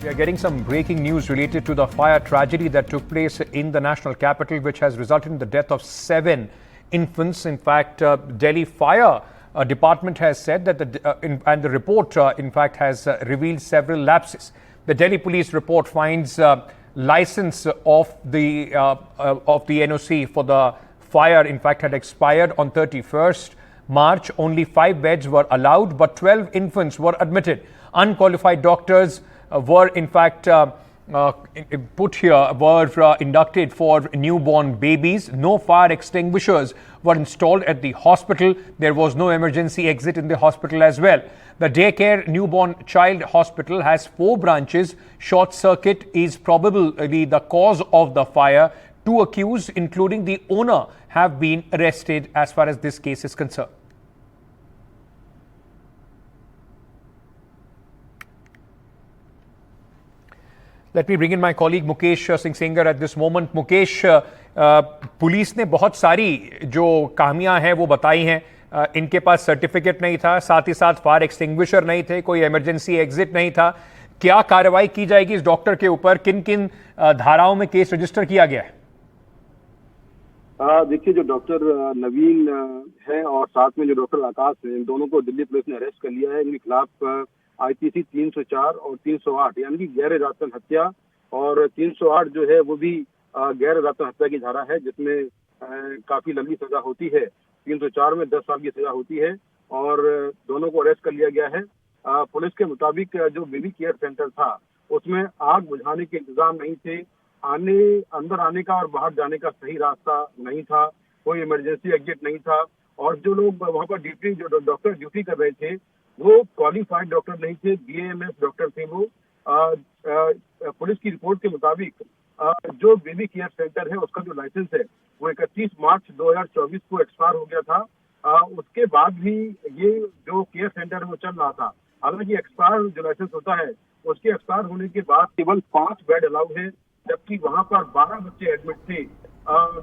We are getting some breaking news related to the fire tragedy that took place in the national capital, which has resulted in the death of 7 infants. In fact, Delhi Fire Department has said that the report, in fact, has revealed several lapses. The Delhi Police report finds license of the NOC for the fire, in fact, had expired on 31st March. Only 5 beds were allowed, but 12 infants were admitted. Unqualified doctors were in fact inducted for newborn babies. No fire extinguishers were installed at the hospital. There was no emergency exit in the hospital as well. The daycare newborn child hospital has 4 branches. Short circuit is probably the cause of the fire. 2 accused, including the owner, have been arrested as far as this case is concerned. Let me bring in my colleague Mukesh Singh Sengar at this moment. Mukesh, police ने बहुत सारी जो कहानियां हैं वो बताई हैं. इनके पास सर्टिफिकेट नहीं था, साथ ही साथ फायर एक्सटिंग्विशर नहीं थे, कोई इमरजेंसी एग्जिट नहीं था. क्या कार्रवाई की जाएगी इस डॉक्टर के ऊपर? किन किन धाराओं में केस रजिस्टर किया गया है? देखिए, जो डॉक्टर नवीन है और साथ में जो डॉक्टर आकाश है, इन दोनों को दिल्ली पुलिस ने अरेस्ट कर लिया है. इनके खिलाफ IPC 304 और 308 यानी कि गैर इरादतन हत्या और 308 जो है वो भी गैर इरादतन हत्या की धारा है, जिसमें काफी लंबी सजा होती है. 304 में 10 साल की सजा होती है और दोनों को अरेस्ट कर लिया गया है. पुलिस के मुताबिक जो बेबी केयर सेंटर था उसमें आग बुझाने के इंतजाम नहीं थे. अंदर आने का और बाहर जाने का सही रास्ता नहीं था. कोई इमरजेंसी एग्जिट नहीं था. और जो लोग वहां पर जो डॉक्टर ड्यूटी कर रहे थे वो क्वालिफाइड डॉक्टर नहीं थे, BAMS डॉक्टर थे वो. पुलिस की रिपोर्ट के मुताबिक जो बेबी केयर सेंटर है उसका जो लाइसेंस है वो 31 मार्च 2024 को एक्सपायर हो गया था. उसके बाद भी ये जो केयर सेंटर है वो चल रहा था. हालांकि एक्सपायर जो लाइसेंस होता है उसके एक्सपायर होने के बाद केवल 5 बेड अलाउ है, जबकि वहां पर 12 बच्चे एडमिट थे.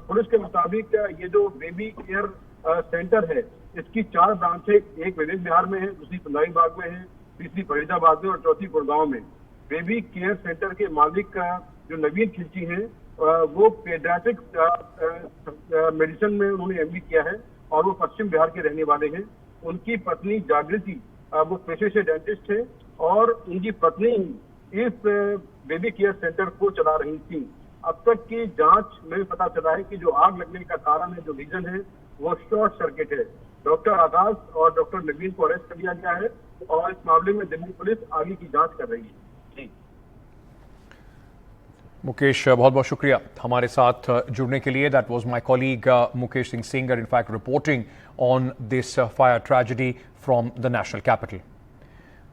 पुलिस के मुताबिक ये जो बेबी केयर सेंटर है इसकी 4 ब्रांच है. एक विवेक विहार में है, दूसरी पंदाई बाग में है, तीसरी फरीदाबाद में और चौथी गुड़गांव में. बेबी केयर सेंटर के मालिक जो नवीन खिलची हैं वो पेडियाट्रिक मेडिसिन में उन्होंने MD किया है और वो पश्चिम बिहार के रहने वाले हैं. उनकी पत्नी जागृति वो पेशे से डेंटिस्ट है और उनकी पत्नी इस बेबी केयर सेंटर को चला रही थी. अब तक की जांच में पता चला है कि जो आग लगने का कारण है, जो रीजन है, वो शॉर्ट सर्किट है. डॉक्टर आकाश और डॉक्टर नवीन को अरेस्ट कर लिया गया है और इस मामले में दिल्ली पुलिस आगे की जांच कर रही है. जी मुकेश, बहुत बहुत शुक्रिया हमारे साथ जुड़ने के लिए. That was my colleague Mukesh Singh Sengar, in fact reporting on this fire tragedy from the national capital.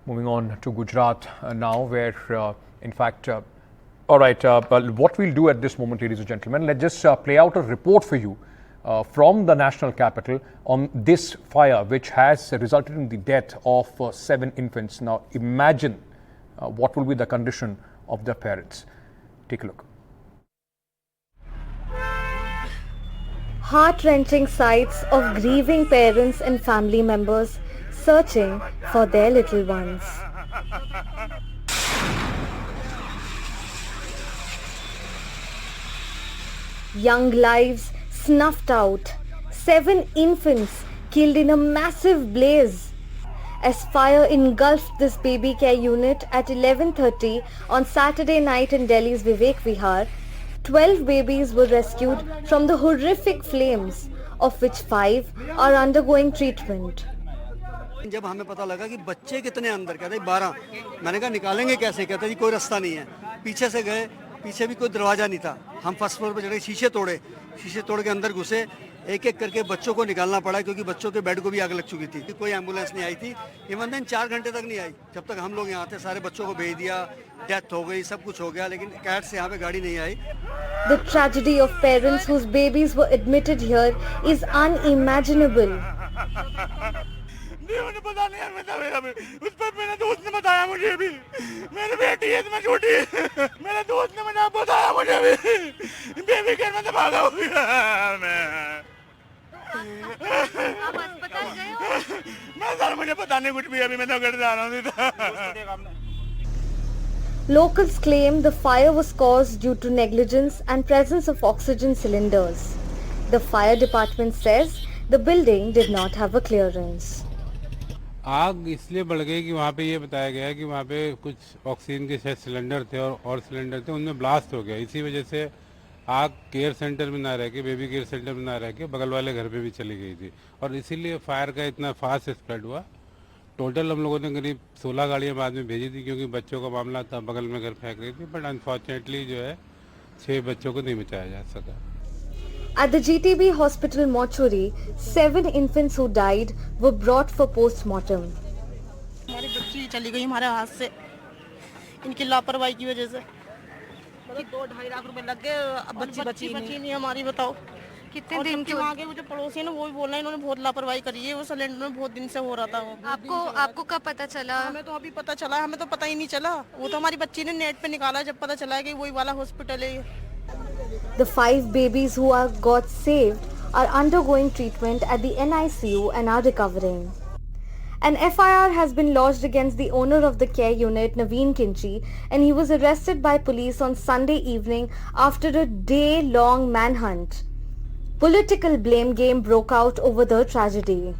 Moving on to Gujarat now, where in fact, all right, but what we'll do at this moment, ladies and gentlemen, let's just play out a report for you from the national capital on this fire, which has resulted in the death of 7 infants. Now, imagine what will be the condition of their parents. Take a look. Heart-wrenching sights of grieving parents and family members searching for their little ones. Young lives snuffed out, 7 infants killed in a massive blaze as fire engulfed this baby care unit at 11:30 on Saturday night in Delhi's Vivek Vihar. 12 babies were rescued from the horrific flames, of which 5 are undergoing treatment. जब हमें पता लगा कि बच्चे कितने अंदर, कहते 12, मैंने कहा निकालेंगे कैसे, कहते जी कोई रास्ता नहीं है. पीछे से गए, पीछे भी कोई दरवाजा नहीं था. हम फर्स्ट फ्लोर पर चढ़े, शीशे तोड़ के अंदर घुसे, एक एक करके बच्चों को निकालना पड़ा क्योंकि बच्चों के बेड को भी आग लग चुकी थी. कोई एम्बुलेंस नहीं आई थी. इवन देन 4 घंटे तक नहीं आई. जब तक हम लोग यहाँ थे सारे बच्चों को भेज दिया, डेथ हो गई, सब कुछ हो गया, लेकिन कैट से यहाँ पे गाड़ी नहीं आई. The tragedy of parents whose babies were admitted here is unimaginable. मुझे पता नहीं है, उस पर मेरे दोस्त ने बताया मुझे भी. मेरी बेटी है, मैं छोटी, मेरे दोस्त ने मुझे बताया मुझे भी. बेबी केयर में तो भागा हो गया मैं. मैं सर मुझे पता नहीं कुछ भी, अभी मैं तो घर जा रहा हूँ. Locals claim the fire was caused due to negligence and presence of oxygen cylinders. The fire department says the building did not have a clearance. आग इसलिए बढ़ गई कि वहाँ पे ये बताया गया है कि वहाँ पे कुछ ऑक्सीजन के शायद सिलेंडर थे और सिलेंडर थे, उनमें ब्लास्ट हो गया। इसी वजह से आग केयर सेंटर में ना रह के, बेबी केयर सेंटर में ना रह के बगल वाले घर पे भी चली गई थी और इसीलिए फायर का इतना फास्ट स्प्रेड हुआ। टोटल हम लोगों ने करीब 16 गाड़ियाँ बाद में भेजी थी क्योंकि बच्चों का मामला था, बगल में घर फेंक रही थी, बट अनफॉर्चुनेटली जो है 6 बच्चों को नहीं बचाया जा सका। At the GTB hospital mortuary, 7 infants who died were brought for post-mortem. हमारी बच्ची चली गई हमारे हाथ से इनकी लापरवाही की वजह से। मतलब 2-2.5 लाख रुपए लग गए, अब बच्ची नहीं हमारी। बताओ कितने दिन की वहाँ के वो जो पड़ोसी है ना, वो भी बोल रहे हैं इन्होंने बहुत लापरवाही करी है। वो सिलेंडर में बहुत दिन से हो रहा था। वो आपको कब पता चला? हमें तो अभी पता चला, हमें तो पता ही नहीं चला। वो तो हमारी बच्ची ने नेट पे निकाला जब पता चला कि वही वाला हॉस्पिटल है ये। The 5 babies who are got saved are undergoing treatment at the NICU and are recovering. An FIR has been lodged against the owner of the care unit, Naveen Kinchi, and he was arrested by police on Sunday evening after a day-long manhunt. Political blame game broke out over the tragedy.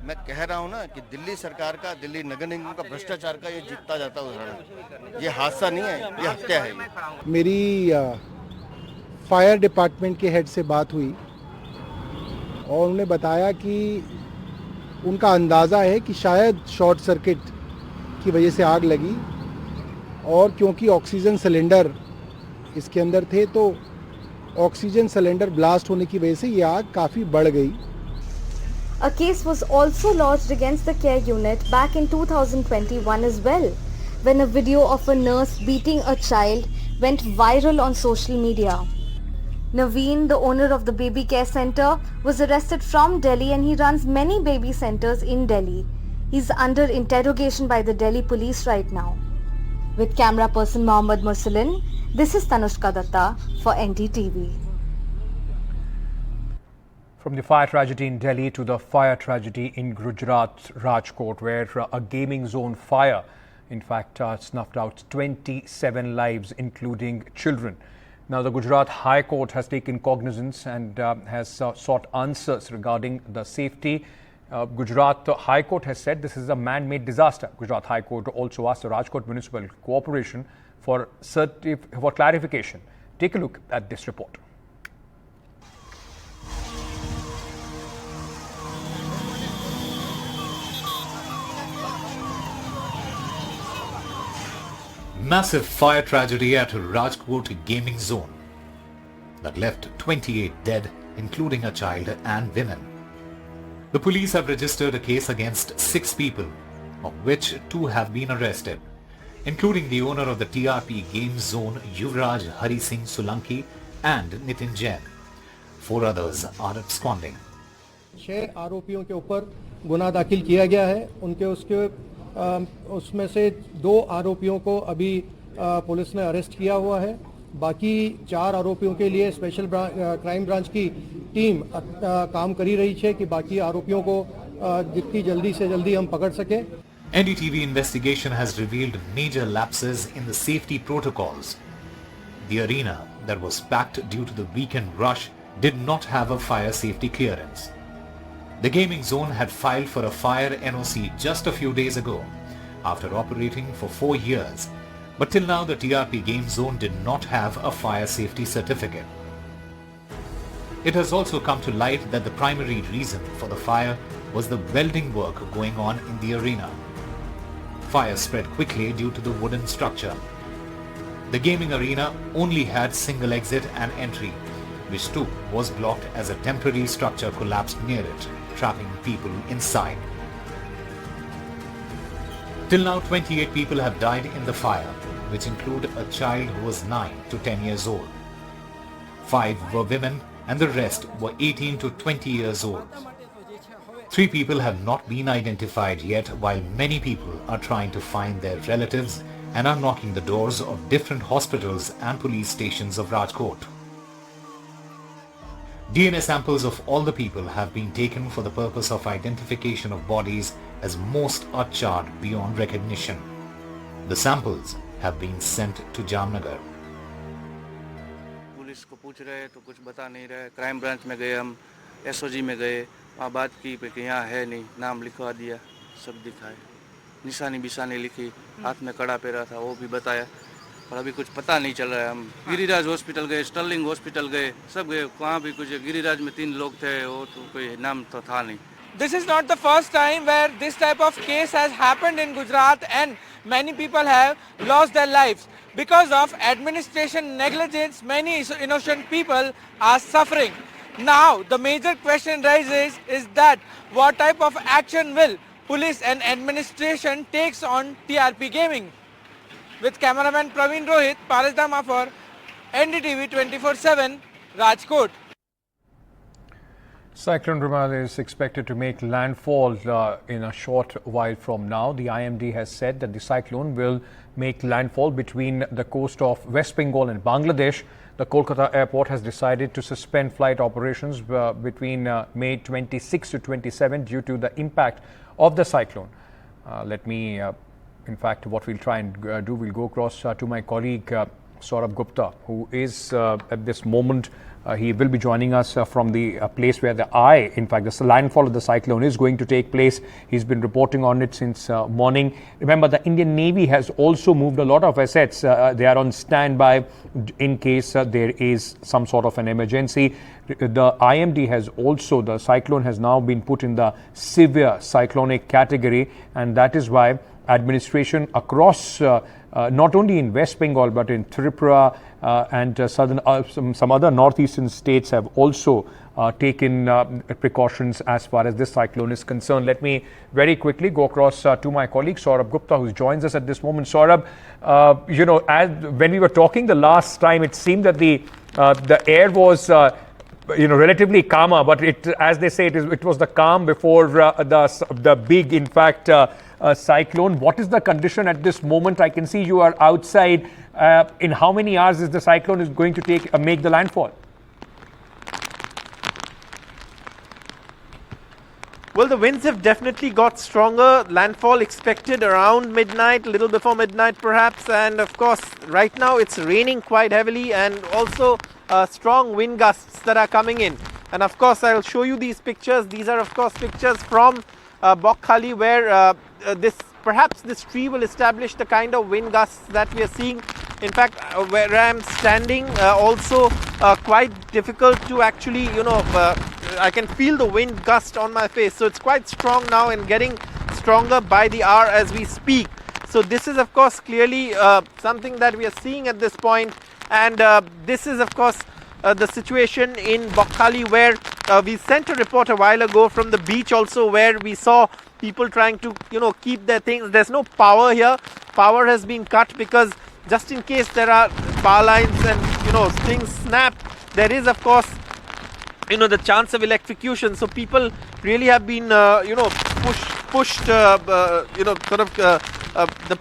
मैं कह रहा हूँ ना कि दिल्ली सरकार का, दिल्ली नगर निगम का भ्रष्टाचार का ये जीतता जाता उदाहरण। ये हादसा नहीं है, ये हत्या है। मेरी फायर डिपार्टमेंट के हेड से बात हुई और उन्होंने बताया कि उनका अंदाज़ा है कि शायद शॉर्ट सर्किट की वजह से आग लगी और क्योंकि ऑक्सीजन सिलेंडर इसके अंदर थे तो ऑक्सीजन सिलेंडर ब्लास्ट होने की वजह से ये आग काफ़ी बढ़ गई। A case was also lodged against the care unit back in 2021 as well, when a video of a nurse beating a child went viral on social media. Naveen, the owner of the baby care center, was arrested from Delhi and he runs many baby centers in Delhi. He's under interrogation by the Delhi police right now. With camera person Mohammad Mursalin, this is Tanushka Datta for NDTV. From the fire tragedy in Delhi to the fire tragedy in Gujarat, Rajkot, where a gaming zone fire, in fact, snuffed out 27 lives, including children. Now, the Gujarat High Court has taken cognizance and has sought answers regarding the safety. Gujarat High Court has said this is a man-made disaster. Gujarat High Court also asked the Rajkot Municipal Corporation for clarification. Take a look at this report. Massive fire tragedy at Rajkot gaming zone that left 28 dead, including a child and women. The police have registered a case against 6 people, of which 2 have been arrested, including the owner of the TRP game zone, Yuvraj Hari Singh Solanki and Nitin Jain. 4 others are absconding. 6 आरोपियों के ऊपर गुनाह दाखिल किया गया है। उसमें से 2 आरोपियों को अभी पुलिस ने अरेस्ट किया हुआ है। बाकी 4 आरोपियों के लिए स्पेशल क्राइम ब्रांच की टीम काम करी रही है कि बाकी आरोपियों को जितनी जल्दी से जल्दी हम पकड़ सकें। NDTV investigation has revealed major lapses in the safety protocols. The arena that was packed due to the weekend rush did not have a fire safety clearance. The gaming zone had filed for a fire NOC just a few days ago after operating for 4 years, but till now the TRP game zone did not have a fire safety certificate. It has also come to light that the primary reason for the fire was the welding work going on in the arena. Fire spread quickly due to the wooden structure. The gaming arena only had single exit and entry, which too was blocked as a temporary structure collapsed near it, trapping people inside. Till now, 28 people have died in the fire, which include a child who was 9 to 10 years old. 5 were women and the rest were 18 to 20 years old. 3 people have not been identified yet, while many people are trying to find their relatives and are knocking the doors of different hospitals and police stations of Rajkot. DNA samples of all the people have been taken for the purpose of identification of bodies, as most are charred beyond recognition. The samples have been sent to Jamnagar. Police को पूछ रहे तो कुछ बता नहीं रहे। Crime branch में गए, हम एसओजी में गए, वहाँ बात की कि यहाँ है नहीं, नाम लिखवा दिया, सब दिखाए, निशानी बिशानी लिखी, हाथ में कड़ा पहना था वो भी बताया, पर अभी कुछ पता नहीं चल रहा है। हम गिरिराज हॉस्पिटल गए, स्टर्लिंग हॉस्पिटल गए, सब गए, वहाँ भी कुछ, गिरिराज में 3 लोग थे, वो तो कोई नाम तो था नहीं। This is not the first time where this type of case has happened in Gujarat, and many people have lost their lives. Because of administration negligence, many innocent people are suffering. Now, the major question rises is that what type of action will police and administration takes on TRP Gaming? With cameraman Praveen Rohit, Paras Dama for NDTV 24/7, Rajkot. Cyclone Rumal is expected to make landfall in a short while from now. The IMD has said that the cyclone will make landfall between the coast of West Bengal and Bangladesh. The Kolkata airport has decided to suspend flight operations between May 26 to 27 due to the impact of the cyclone. In fact, what we'll try and do, we'll go across to my colleague Saurabh Gupta, who is at this moment, he will be joining us from the place where the landfall of the cyclone is going to take place. He's been reporting on it since morning. Remember, the Indian Navy has also moved a lot of assets. They are on standby in case there is some sort of an emergency. The IMD has also, the cyclone has now been put in the severe cyclonic category, and that is why administration across not only in West Bengal but in Tripura and southern some other northeastern states have also taken precautions as far as this cyclone is concerned. Let me very quickly go across to my colleague Saurabh Gupta, who joins us at this moment. Saurabh, when we were talking the last time, it seemed that the air was relatively calmer, but as they say, it was the calm before the big, in fact, cyclone. What is the condition at this moment? I can see you are outside. In how many hours is the cyclone is going to make the landfall? Well, the winds have definitely got stronger. Landfall expected around midnight, a little before midnight perhaps. And of course, right now it's raining quite heavily, and also strong wind gusts that are coming in. And of course, I'll show you these pictures. These are of course pictures from Bokhali, where perhaps this tree will establish the kind of wind gusts that we are seeing. In fact, where I am standing, also quite difficult to actually, I can feel the wind gust on my face. So it's quite strong now and getting stronger by the hour as we speak. So this is of course clearly something that we are seeing at this point. And this is of course the situation in Bokhali, where we sent a report a while ago from the beach also, where we saw people trying to keep their things. There's no power here. Power has been cut because just in case there are power lines and things snap, there is of course the chance of electrocution. So people really have been pushed the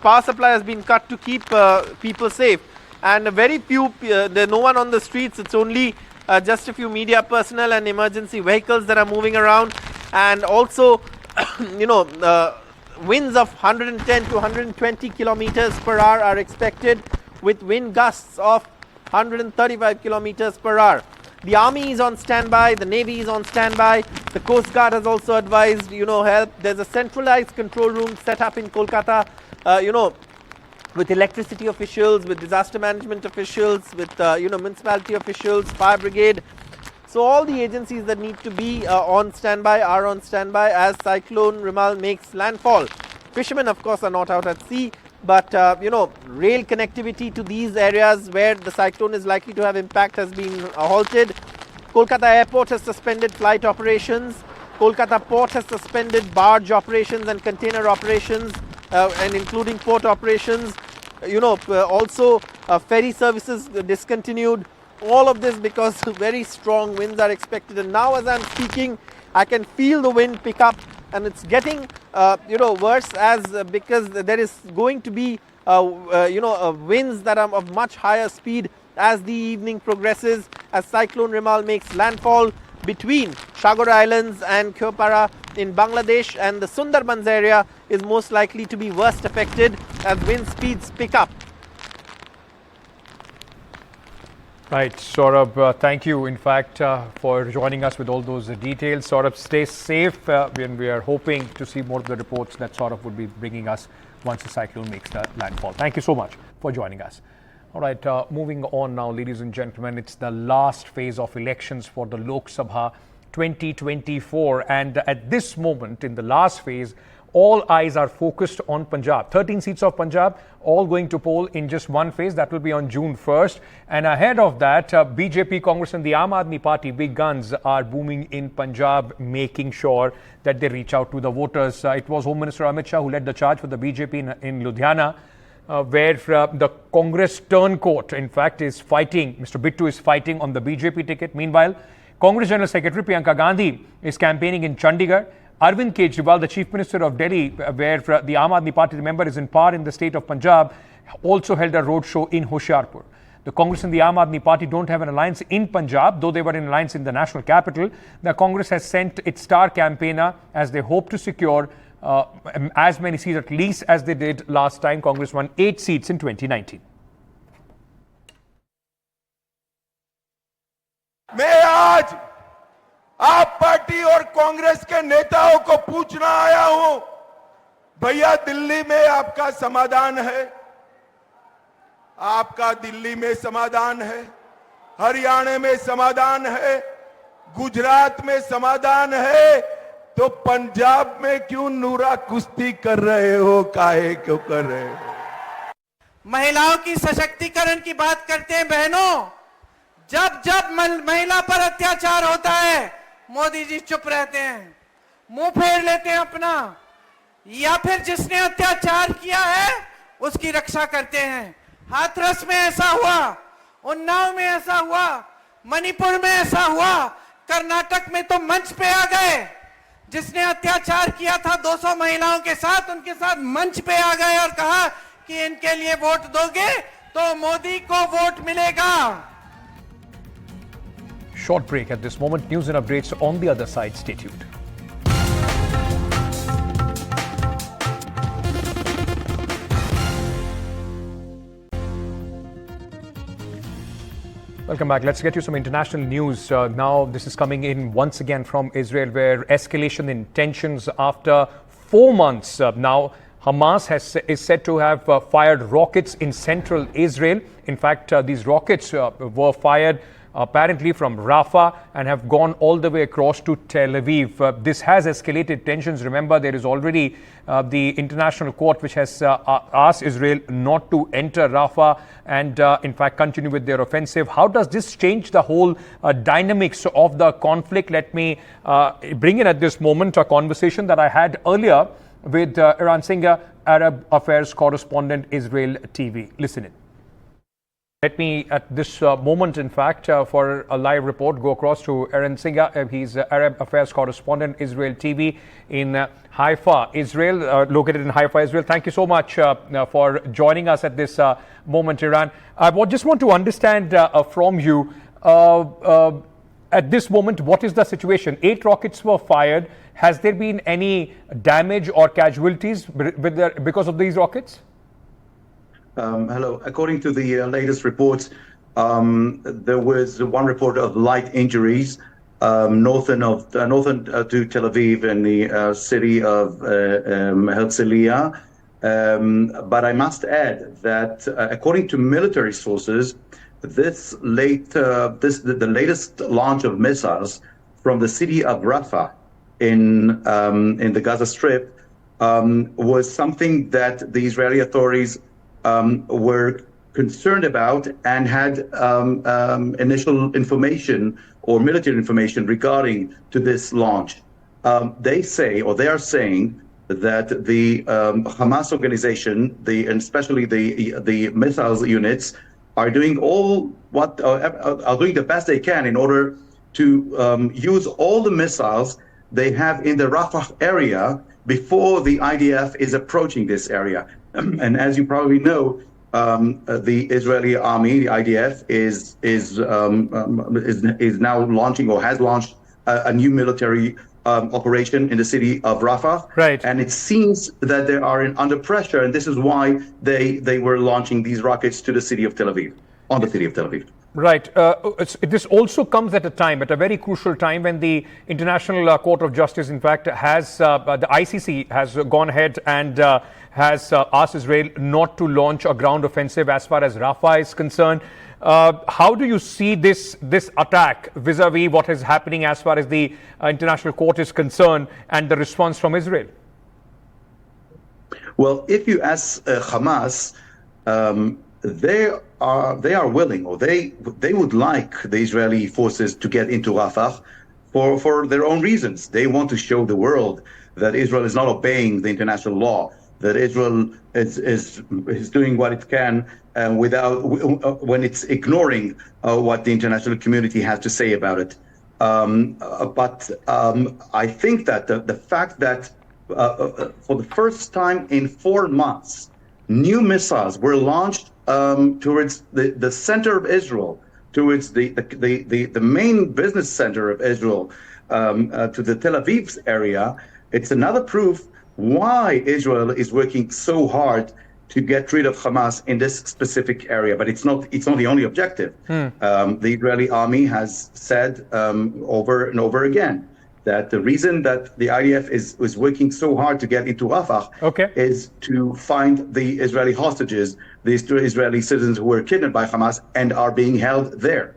power supply has been cut to keep people safe. And very few, there's no one on the streets. It's only just a few media personnel and emergency vehicles that are moving around. And also, winds of 110 to 120 kilometers per hour are expected, with wind gusts of 135 kilometers per hour. The army is on standby, the navy is on standby, the Coast Guard has also advised, help. There's a centralized control room set up in Kolkata, with electricity officials, with disaster management officials, with municipality officials, fire brigade. So all the agencies that need to be on standby are on standby as Cyclone Rumal makes landfall. Fishermen of course are not out at sea, but rail connectivity to these areas where the cyclone is likely to have impact has been halted. Kolkata airport has suspended flight operations. Kolkata port has suspended barge operations and container operations, and including port operations. Also ferry services discontinued. All of this because very strong winds are expected. And now as I'm speaking, I can feel the wind pick up, and it's getting worse because there is going to be winds that are of much higher speed as the evening progresses, as Cyclone Rumal makes landfall between Sagar Islands and Khopara in Bangladesh, and the Sundarbans area is most likely to be worst affected as wind speeds pick up. Right, Saurabh, thank you, in fact, for joining us with all those details. Saurabh, stay safe, and we are hoping to see more of the reports that Saurabh would be bringing us once the cyclone makes the landfall. Thank you so much for joining us. All right, moving on now, ladies and gentlemen, it's the last phase of elections for the Lok Sabha 2024, and at this moment, in the last phase, all eyes are focused on Punjab. 13 seats of Punjab, all going to poll in just one phase. That will be on June 1st. And ahead of that, BJP, Congress and the Aam Aadmi Party, big guns, are booming in Punjab, making sure that they reach out to the voters. It was Home Minister Amit Shah who led the charge for the BJP in Ludhiana, where the Congress turncoat, in fact, is fighting. Mr. Bittu is fighting on the BJP ticket. Meanwhile, Congress General Secretary Priyanka Gandhi is campaigning in Chandigarh. Arvind Kejriwal, the Chief Minister of Delhi, where the Aam Aadmi Party, remember, is in power in the state of Punjab, also held a roadshow in Hoshiarpur. The Congress and the Aam Aadmi Party don't have an alliance in Punjab, though they were in alliance in the national capital. The Congress has sent its star campaigner as they hope to secure as many seats at least as they did last time. Congress won 8 seats in 2019. मैं आज आप party और कांग्रेस के नेताओं को पूछना आया हूं, भैया दिल्ली में आपका समाधान है, आपका दिल्ली में समाधान है, हरियाणा में समाधान है, गुजरात में समाधान है, तो पंजाब में क्यों नूरा कुश्ती कर रहे हो, काहे क्यों कर रहे हो? महिलाओं की सशक्तिकरण की बात करते हैं बहनों, जब जब महिला पर अत्याचार होता है मोदी जी चुप रहते हैं, मुंह फेर लेते हैं अपना, या फिर जिसने अत्याचार किया है उसकी रक्षा करते हैं। हाथरस में ऐसा हुआ, उन्नाव में ऐसा हुआ, मणिपुर में ऐसा हुआ, कर्नाटक में तो मंच पे आ गए, जिसने अत्याचार किया था 200 महिलाओं के साथ, उनके साथ मंच पे आ गए और कहा कि इनके लिए वोट दोगे तो मोदी को वोट मिलेगा। Short break at this moment. News and updates on the other side. Stay tuned. Welcome back. Let's get you some international news. Now, this is coming in once again from Israel, where escalation in tensions after 4 months. Now, Hamas is said to have fired rockets in central Israel. In fact, these rockets were fired apparently from Rafah and have gone all the way across to Tel Aviv. This has escalated tensions. Remember, there is already the International Court which has asked Israel not to enter Rafah and in fact continue with their offensive. How does this change the whole dynamics of the conflict? Let me bring in at this moment a conversation that I had earlier with Eran Singer, Arab Affairs correspondent, Israel TV. Listen in. Let me, at this moment, in fact, for a live report, go across to Eran Singer. He's Arab Affairs correspondent, Israel TV in Haifa, Israel, located in Haifa, Israel. Thank you so much for joining us at this moment, Eran. I just want to understand from you, at this moment, what is the situation? 8 rockets were fired. Has there been any damage or casualties because of these rockets? Hello. According to the latest reports, there was one report of light injuries northern to Tel Aviv in the city of Herzliya. But I must add that according to military sources, the latest launch of missiles from the city of Rafah in the Gaza Strip was something that the Israeli authorities were concerned about and had initial information or military information regarding to this launch. They are saying that the Hamas organization, and especially the missiles units, are doing are doing the best they can in order to use all the missiles they have in the Rafah area before the IDF is approaching this area. And as you probably know, the Israeli army, the IDF, is now launching or has launched a new military operation in the city of Rafah. Right. And it seems that they are under pressure, and this is why they were launching these rockets to the city of Tel Aviv, on the city of Tel Aviv. Right. This also comes at a very crucial time, when the International Court of Justice, in fact, has the ICC has gone ahead and has asked Israel not to launch a ground offensive as far as Rafah is concerned. How do you see this attack vis-a-vis what is happening as far as the International Court is concerned, and the response from Israel? Well, if you ask Hamas, they are willing, or they would like the Israeli forces to get into Rafah for their own reasons. They want to show the world that Israel is not obeying the international law, that Israel is doing what it can when it's ignoring what the international community has to say about it. But I think that the fact that for the first time in 4 months, new missiles were launched towards the center of Israel, towards the main business center of Israel, to the Tel Aviv area. It's another proof why Israel is working so hard to get rid of Hamas in this specific area. But it's not the only objective. The Israeli army has said over and over again that the reason that the IDF is working so hard to get into Rafah is to find the Israeli hostages, the Israeli citizens who were kidnapped by Hamas and are being held there.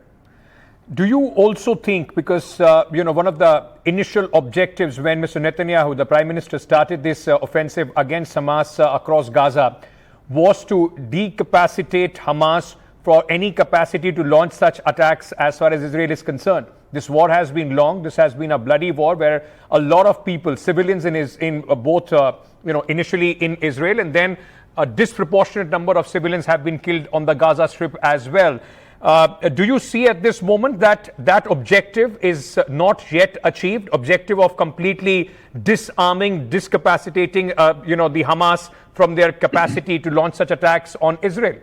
Do you also think, because one of the initial objectives when Mr. Netanyahu, the Prime Minister, started this offensive against Hamas across Gaza was to decapacitate Hamas for any capacity to launch such attacks as far as Israel is concerned? This war has been long. This has been a bloody war where a lot of people, civilians in both, initially in Israel, and then a disproportionate number of civilians have been killed on the Gaza Strip as well. Do you see at this moment that objective is not yet achieved, objective of completely disarming, discapacitating, the Hamas from their capacity to launch such attacks on Israel?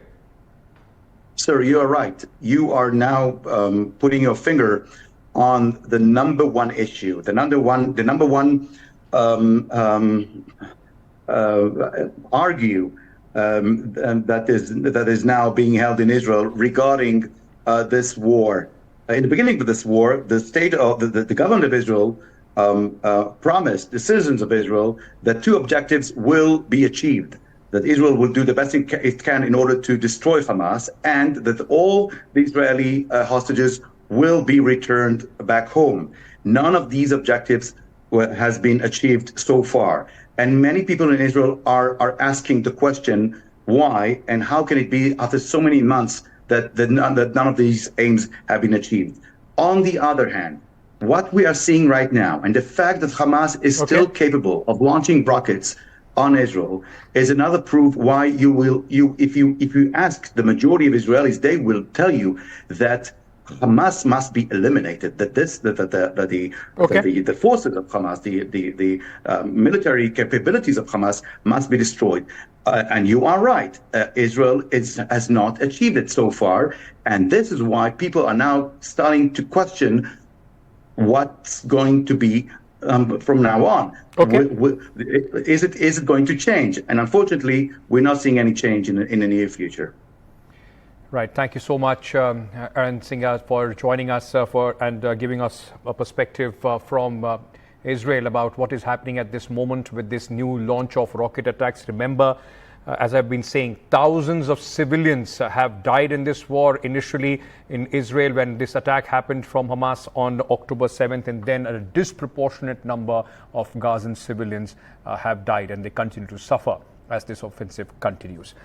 Sir, you are right. You are now putting your finger on the number one issue, the number one argue that is now being held in Israel regarding this war. In the beginning of this war, the government of Israel promised the citizens of Israel that 2 objectives will be achieved: that Israel will do the best it can in order to destroy Hamas, and that all the Israeli hostages will be returned back home. None of these objectives has been achieved so far. And many people in Israel are asking the question, why and how can it be after so many months that none of these aims have been achieved? On the other hand, what we are seeing right now, and the fact that Hamas is still capable of launching rockets on Israel, is another proof why if you ask the majority of Israelis, they will tell you that Hamas must be eliminated. That the forces of Hamas, the military capabilities of Hamas, must be destroyed. And you are right. Israel has not achieved it so far, and this is why people are now starting to question what's going to be from now on. Is it going to change? And unfortunately, we're not seeing any change in the near future. Right. Thank you so much, Aaron Singh, for joining us and giving us a perspective from Israel about what is happening at this moment with this new launch of rocket attacks. Remember, as I've been saying, thousands of civilians have died in this war initially in Israel when this attack happened from Hamas on October 7th, and then a disproportionate number of Gazan civilians have died, and they continue to suffer as this offensive continues.